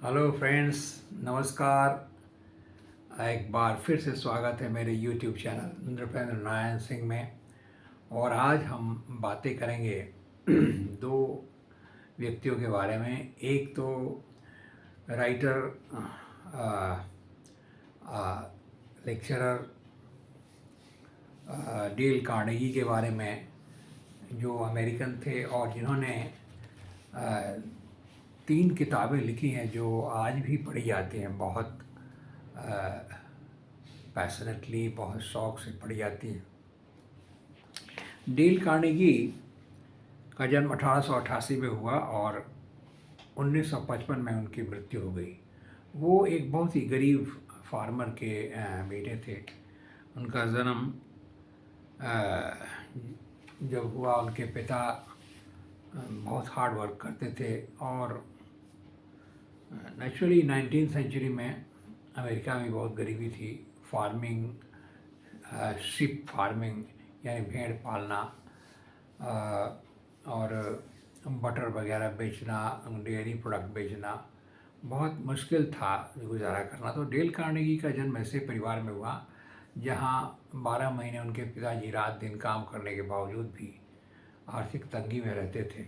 Hello friends, नमस्कार। एक बार फिर से स्वागत है मेरे यूट्यूब चैनल नृपेंद्र नारायण सिंह में। और आज हम बातें करेंगे दो व्यक्तियों के बारे में। एक तो राइटर, लेक्चरर डेल कार्नेगी के बारे में, जो अमेरिकन थे और जिन्होंने अ, 3 किताबें लिखी हैं जो आज भी पढ़ी जाती हैं, बहुत पैशनेटली, बहुत शौक से पढ़ी जाती हैं। डेल कार्नेगी का जन्म 1888 में हुआ और 1955 में उनकी मृत्यु हो गई। वो एक बहुत ही गरीब फार्मर के बेटे थे। उनका जन्म जब हुआ, उनके पिता बहुत हार्ड वर्क करते थे और नेचुरली 19वीं सेंचुरी में अमेरिका में बहुत गरीबी थी। फार्मिंग, शिप फार्मिंग यानी भेड़ पालना और बटर वगैरह बेचना, डेयरी प्रोडक्ट बेचना बहुत मुश्किल था गुजारा करना। तो डेल कार्नेगी का जन्म ऐसे परिवार में हुआ जहाँ 12 महीने उनके पिताजी रात दिन काम करने के बावजूद भी आर्थिक तंगी में रहते थे।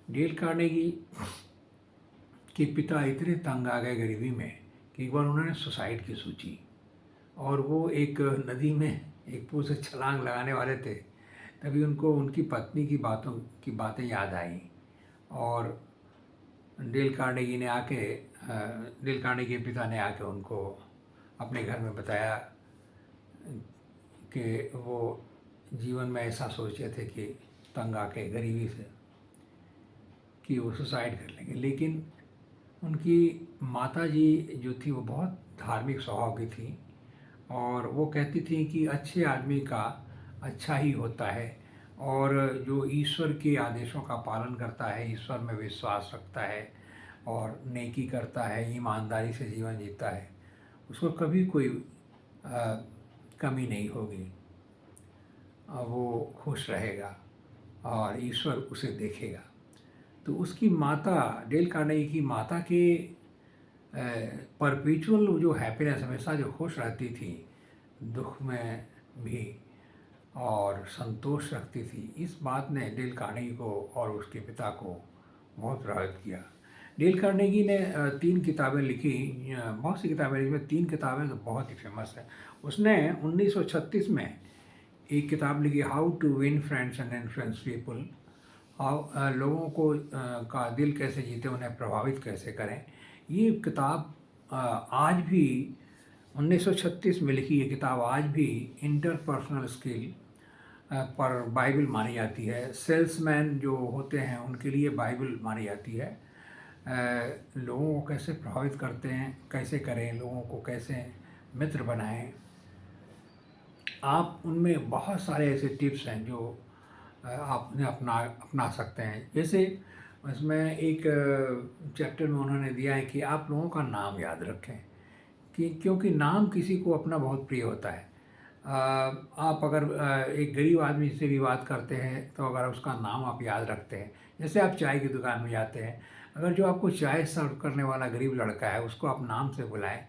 डेल कार्नेगी के पिता इतने तंग आ गए गरीबी में कि एक बार उन्होंने सुसाइड की सोची और वो एक नदी में एक पुल से छलांग लगाने वाले थे। तभी उनको उनकी पत्नी की बातें याद आई और डेल कार्नेगी के पिता ने आके उनको अपने घर में बताया कि वो जीवन में ऐसा सोचे थे कि तंग आके गरीबी से कि वो सुसाइड कर लेंगे। लेकिन उनकी माताजी जो थी वो बहुत धार्मिक स्वभाव की थी और वो कहती थी कि अच्छे आदमी का अच्छा ही होता है और जो ईश्वर के आदेशों का पालन करता है, ईश्वर में विश्वास रखता है और नेकी करता है, ईमानदारी से जीवन जीता है, उसको कभी कोई कमी नहीं होगी। वो खुश रहेगा और ईश्वर उसे देखेगा। तो उसकी माता, डेल कार्नेगी की माता के परपेचुअल जो हैप्पीनेस, हमेशा जो खुश रहती थी दुख में भी और संतोष रखती थी, इस बात ने डेल कार्नेगी को और उसके पिता को बहुत प्रभावित किया। डेल कार्नेगी ने 3 किताबें लिखी, बहुत सी किताबें लिखी, 3 किताबें तो बहुत ही फेमस है। उसने 1936 में एक किताब लिखी, how to win friends and influence people. लोगों को का दिल कैसे जीते, उन्हें प्रभावित कैसे करें। ये किताब आज भी 1936 में लिखी, ये किताब आज भी इंटरपर्सनल स्किल पर बाइबल मानी जाती है। सेल्समैन जो होते हैं उनके लिए बाइबल मानी जाती है। लोगों को कैसे प्रभावित करते हैं, कैसे करें, लोगों को कैसे मित्र बनाएं। आप उनमें बहुत सारे ऐसे टिप्स हैं जो आप उन्हें अपना सकते हैं। जैसे उसमें एक चैप्टर में उन्होंने दिया है कि आप लोगों का नाम याद रखें, कि क्योंकि नाम किसी को अपना बहुत प्रिय होता है। आप अगर एक गरीब आदमी से भी बात करते हैं तो अगर उसका नाम आप याद रखते हैं, जैसे आप चाय की दुकान में जाते हैं, अगर जो आपको चाय सर्व करने वाला गरीब लड़का है उसको आप नाम से बुलाएं,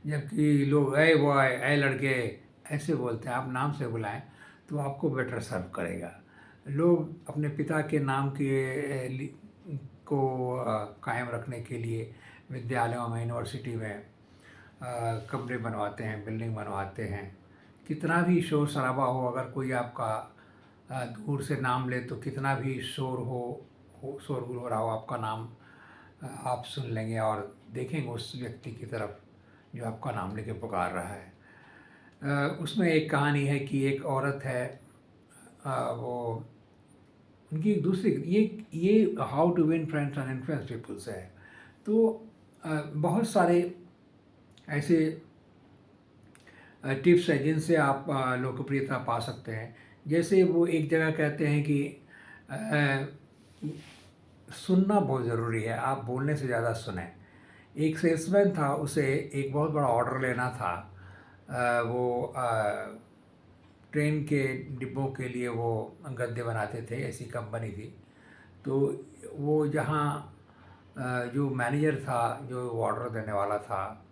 जबकि लोग ए बॉय, ए लड़के ऐसे बोलते हैं, आप नाम से बुलाएं तो आपको बेटर सर्व करेगा। लोग अपने पिता के नाम को कायम रखने के लिए विद्यालयों में, यूनिवर्सिटी में कमरे बनवाते हैं, बिल्डिंग बनवाते हैं। कितना भी शोर शराबा हो, अगर कोई आपका दूर से नाम ले तो कितना भी शोरगुल हो रहा हो, आपका नाम आप सुन लेंगे और देखेंगे उस व्यक्ति की तरफ जो आपका नाम लेके पुकार रहा है। उसमें एक कहानी है कि एक औरत है, वो उनकी एक दूसरी, ये how to win friends and influence people से है। तो बहुत सारे ऐसे टिप्स हैं जिनसे आप लोकप्रियता पा सकते हैं। जैसे वो एक जगह कहते हैं कि सुनना बहुत ज़रूरी है, आप बोलने से ज़्यादा सुने। एक सेल्समैन था, उसे एक बहुत बड़ा ऑर्डर लेना था। वो ट्रेन के डिब्बों के लिए वो गद्दे बनाते थे, ऐसी कंपनी थी। तो वो जहाँ जो मैनेजर था, जो ऑर्डर देने वाला था,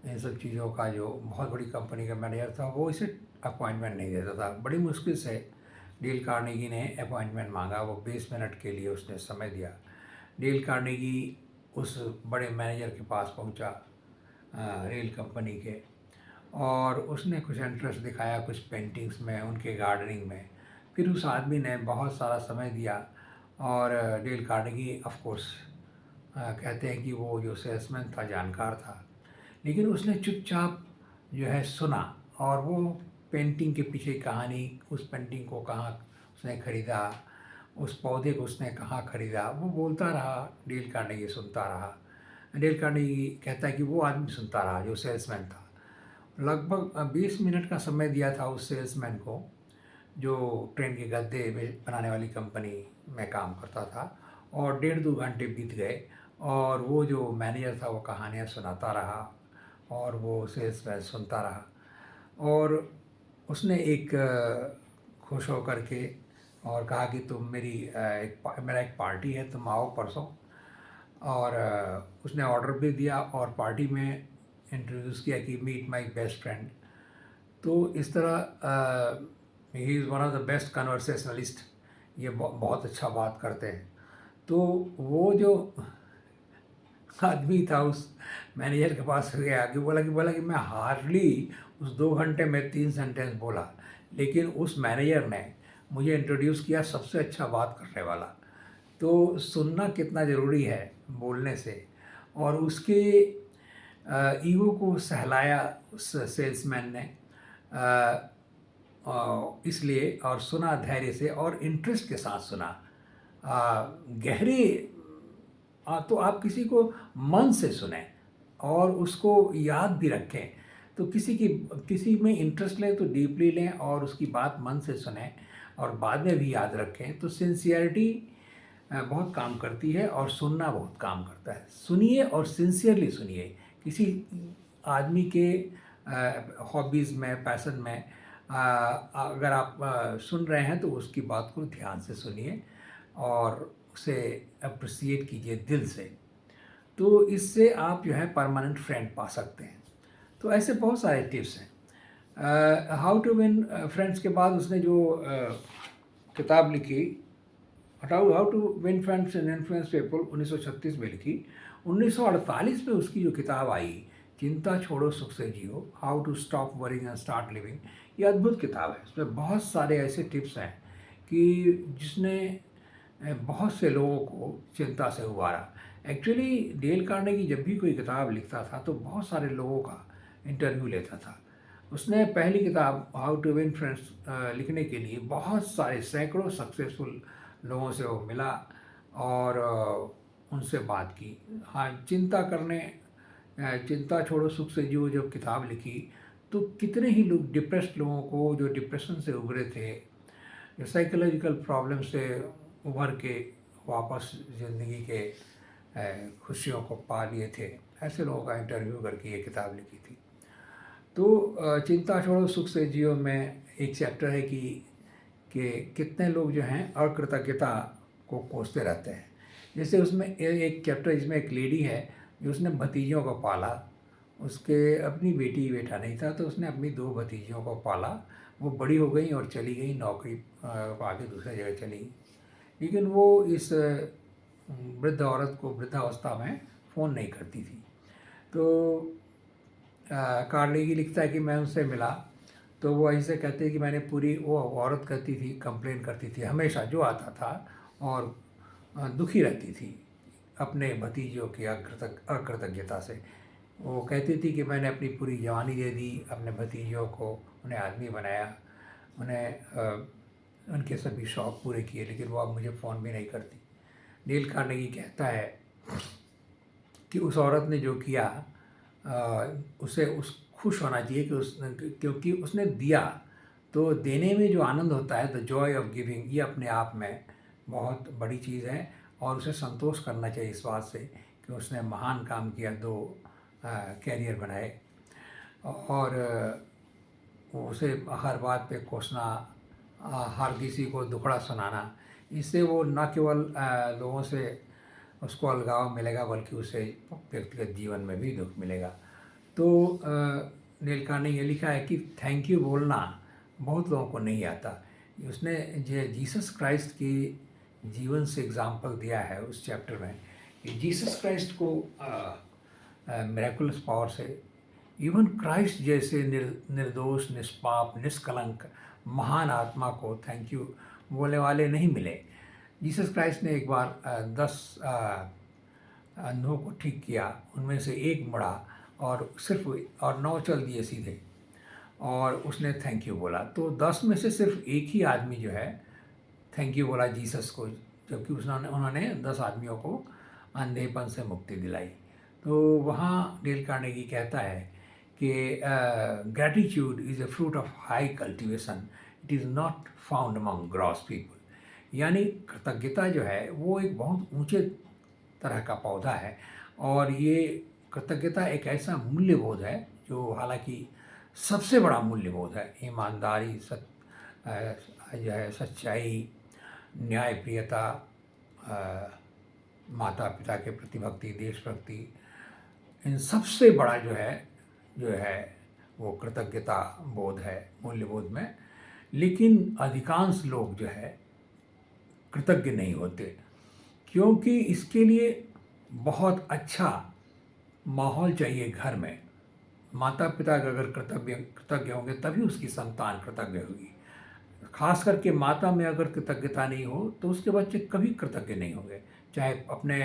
इन सब चीज़ों का, जो बहुत बड़ी कंपनी का मैनेजर था, वो इसे अपॉइंटमेंट नहीं देता था। बड़ी मुश्किल से डेल कार्नेगी ने अपॉइंटमेंट मांगा, वो 20 मिनट के लिए उसने समय दिया। डेल कार्नेगी उस बड़े मैनेजर के पास पहुंचा, रेल कंपनी के, और उसने कुछ इंटरेस्ट दिखाया कुछ पेंटिंग्स में, उनके गार्डनिंग में। फिर उस आदमी ने बहुत सारा समय दिया, और डेल कार्नेगी ऑफ कोर्स कहते हैं कि वो जो सेल्समैन था जानकार था, लेकिन उसने चुपचाप जो है सुना, और वो पेंटिंग के पीछे कहानी, उस पेंटिंग को कहाँ उसने ख़रीदा, उस पौधे को उसने कहाँ ख़रीदा, वो बोलता रहा, डेल कार्नेगी सुनता रहा। डेल कार्नेगी कहता है कि वो आदमी सुनता रहा जो सेल्समैन था। लगभग 20 मिनट का समय दिया था उस सेल्समैन को, जो ट्रेन के गद्दे बनाने वाली कंपनी में काम करता था, और 1.5-2 घंटे बीत गए, और वो जो मैनेजर था वो कहानियाँ सुनाता रहा, और वो सेल्समैन सुनता रहा। और उसने एक खुश होकर के और कहा कि तुम मेरा एक पार्टी है, तुम आओ परसों। और उसने ऑर्डर भी दिया, और पार्टी में इंट्रोड्यूस किया कि मीट माय बेस्ट फ्रेंड। तो इस तरह ही is one of the best conversationalist, ये बहुत अच्छा बात करते हैं। तो वो जो आदमी था उस मैनेजर के पास गया, कि बोला कि मैं हार्डली उस 2 घंटे में 3 सेंटेंस बोला, लेकिन उस मैनेजर ने मुझे इंट्रोड्यूस किया सबसे अच्छा बात करने वाला। तो सुनना कितना ज़रूरी है बोलने से, और उसके ईगो को सहलाया उस सेल्समैन ने, इसलिए, और सुना धैर्य से और इंटरेस्ट के साथ सुना, गहरे, तो आप किसी को मन से सुने और उसको याद भी रखें। तो किसी में इंटरेस्ट लें तो डीपली लें, और उसकी बात मन से सुने और बाद में भी याद रखें। तो सिंसियरिटी बहुत काम करती है, और सुनना बहुत काम करता है। सुनिए और सिंसियरली सुनिए। किसी आदमी के हॉबीज़ में, पैशन में अगर आप सुन रहे हैं तो उसकी बात को ध्यान से सुनिए, और उसे अप्रिसिएट कीजिए दिल से। तो इससे आप जो है परमानेंट फ्रेंड पा सकते हैं। तो ऐसे बहुत सारे टिप्स हैं। हाउ टू विन फ्रेंड्स के बाद उसने जो किताब लिखी, how to win friends and influence people, 1936 में लिखी। 1948 में उसकी जो किताब आई, चिंता छोड़ो सुख से जियो, how to stop worrying and start living, ये अद्भुत किताब है। इसमें बहुत सारे ऐसे टिप्स हैं कि जिसने बहुत से लोगों को चिंता से उबारा। एक्चुअली डेल कार्नेगी जब भी कोई किताब लिखता था तो बहुत सारे लोगों का इंटरव्यू लेता था। उसने पहली किताब हाउ टू विन फ्रेंड्स लिखने के लिए बहुत सारे सैकड़ों सक्सेसफुल लोगों से वो मिला, और उनसे बात की। हाँ, चिंता छोड़ो सुख से जियो जब किताब लिखी, तो कितने ही लोग, डिप्रेस्ड लोगों को, जो डिप्रेशन से उभरे थे, जो साइकोलॉजिकल प्रॉब्लम से उभर के वापस ज़िंदगी के खुशियों को पा लिए थे, ऐसे लोगों का इंटरव्यू करके ये किताब लिखी थी। तो चिंता छोड़ो सुख से जियो में एक चैप्टर है कि कितने लोग जो हैं अकृतज्ञता को कोसते रहते हैं। जैसे उसमें एक चैप्टर जिसमें एक लेडी है जो उसने भतीजों को पाला। उसके अपनी बेटा नहीं था, तो उसने अपनी 2 भतीजियों को पाला। वो बड़ी हो गई और चली गई नौकरी आगे दूसरी जगह चली गई। लेकिन वो इस वृद्ध औरत को वृद्धावस्था में फ़ोन नहीं करती थी। तो कार्नेगी लिखता है कि मैं उनसे मिला, तो वो ऐसे कहते हैं कि मैंने पूरी, वो औरत कहती थी, कंप्लेन करती थी हमेशा जो आता था, और दुखी रहती थी अपने भतीजों की अकृतज्ञता से। वो कहती थी कि मैंने अपनी पूरी जवानी दे दी अपने भतीजों को, उन्हें आदमी बनाया, उन्हें उनके सभी शौक़ पूरे किए, लेकिन वो अब मुझे फ़ोन भी नहीं करती। डेल कार्नेगी कहता है कि उस औरत ने जो किया, उसे खुश होना चाहिए क्योंकि उसने दिया। तो देने में जो आनंद होता है, द जॉय ऑफ गिविंग, ये अपने आप में बहुत बड़ी चीज़ है, और उसे संतोष करना चाहिए इस बात से कि उसने महान काम किया, 2 कैरियर बनाए। और उसे हर बात पे कोसना, हर किसी को दुखड़ा सुनाना, इससे वो न केवल लोगों से उसको अलगाव मिलेगा, बल्कि उसे व्यक्तिगत जीवन में भी दुख मिलेगा। तो डेल कार्नेगी ने लिखा है कि थैंक यू बोलना बहुत लोगों को नहीं आता। उसने जीसस क्राइस्ट की जीवन से एग्जाम्पल दिया है उस चैप्टर में कि जीसस क्राइस्ट को मिरेकुलस पावर से इवन क्राइस्ट जैसे निर्दोष, निष्पाप, निष्कलंक महान आत्मा को थैंक यू बोलने वाले नहीं मिले। जीसस क्राइस्ट ने एक बार 10 अंधों को ठीक किया, उनमें से एक मुड़ा और सिर्फ और 9 चल दिए सीधे, और उसने थैंक यू बोला। तो 10 में से सिर्फ एक ही आदमी जो है थैंक यू बोला जीसस को, जबकि उन्होंने 10 आदमियों को अंधेपन से मुक्ति दिलाई। तो वहाँ डेल कार्नेगी कहता है कि gratitude is a fruit of high cultivation, it is not found among gross people. यानी कृतज्ञता जो है वो एक बहुत ऊंचे तरह का पौधा है, और ये कृतज्ञता एक ऐसा मूल्यबोध है जो हालांकि सबसे बड़ा मूल्यबोध है। ईमानदारी, जो है सच्चाई, न्यायप्रियता, माता पिता के प्रति भक्ति, देशभक्ति, इन सबसे बड़ा जो है वो कृतज्ञता बोध है मूल्यबोध में। लेकिन अधिकांश लोग जो है कृतज्ञ नहीं होते, क्योंकि इसके लिए बहुत अच्छा माहौल चाहिए घर में। माता पिता अगर कृतज्ञ होंगे तभी उसकी संतान कृतज्ञ होगी। खास करके माता में अगर कृतज्ञता नहीं हो तो उसके बच्चे कभी कृतज्ञ नहीं होंगे, चाहे अपने